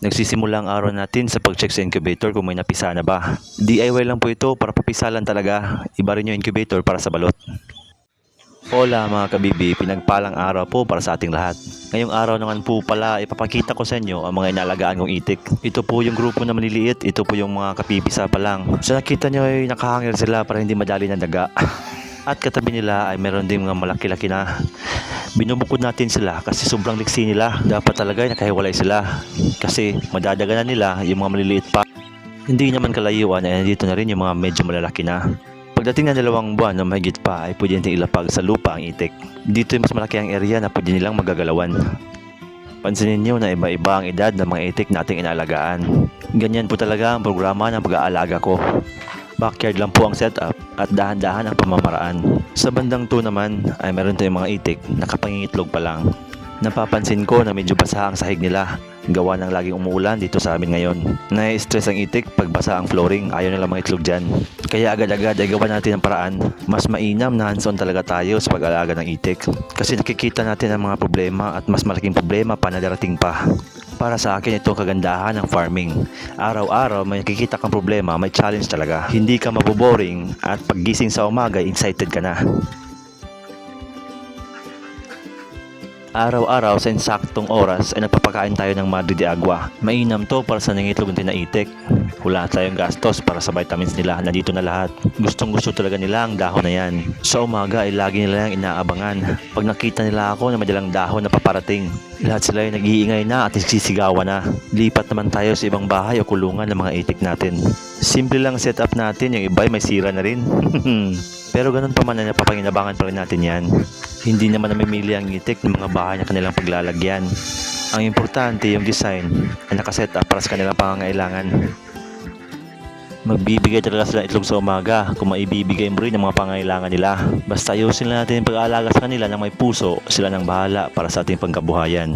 Nagsisimula ang araw natin sa pag-check sa incubator kung may napisa na ba. DIY lang po ito para papisalan talaga. Iba rin yung incubator para sa balot. Hola mga kabibi, pinagpalang araw po para sa ating lahat. Ngayong araw naman po pala ipapakita ko sa inyo ang mga inalagaan kong itik. Ito po yung grupo na maliliit, ito po yung mga kapibisa pa lang. So nakita nyo ay nakahangir sila para hindi madali ng daga. At katabi nila ay meron din mga malaki-laki na. Binubukod natin sila kasi sobrang liksi nila. Dapat talaga ay nakahiwalay sila. Kasi madadaganan nila yung mga maliliit pa. Hindi naman kalayuan ay nandito na rin yung mga medyo malalaki na. Pagdating ng 2 buwan o mahigit pa ay pwede natin ilapag sa lupa ang itik. Dito ay mas malaki ang area na pwede nilang magagalawan. Pansinin nyo na iba-iba ang edad ng mga itik nating inaalagaan. Ganyan po talaga ang programa ng pag-aalaga ko. Backyard lang po ang setup at dahan-dahan ang pamamaraan. Sa bandang 2 naman ay meron tayong mga itik na kapangingitlog pa lang. Napapansin ko na medyo basa ang sahig nila. Gawa ng laging umuulan dito sa amin ngayon. Nai-stress ang itik pag basa ang flooring, ayaw nila mga itlog dyan. Kaya agad-agad ay gawa natin ang paraan. Mas mainam na hands-on talaga tayo sa pag-alaga ng itik. Kasi nakikita natin ang mga problema at mas malaking problema pa na darating pa. Para sa akin ito kagandahan ng farming. Araw-araw may nakikita kang problema, may challenge talaga. Hindi ka maboboring at paggising sa umaga, excited ka na. Araw-araw sa insaktong oras ay nagpapakain tayo ng Madre de Agua. Mainam to para sa nangitlog ng tinaitik. Wala tayong gastos para sa vitamins nila, nandito na lahat. Gustong gusto talaga nila ang dahon na yan. Sa umaga ay lagi nila yung inaabangan. Pag nakita nila ako na madalang dahon na paparating, lahat sila ay nag-iingay na at nagsisigawan na. Lipat naman tayo sa ibang bahay o kulungan ng mga itik natin. Simple lang setup natin, yung iba ay may sira na rin. Pero ganun pa man na napapanginabangan pa rin natin yan. Hindi naman namimili ang itik ng mga bahay na kanilang paglalagyan. Ang importante yung design ay nakaset up para sa kanilang pangangailangan. Magbibigay talaga sila itlog sa umaga kung maibibigay mo rin ang mga pangangailangan nila. Basta ayusin lang natin yung pag-aalaga sa kanila ng may puso, sila nang bahala para sa ating pangkabuhayan.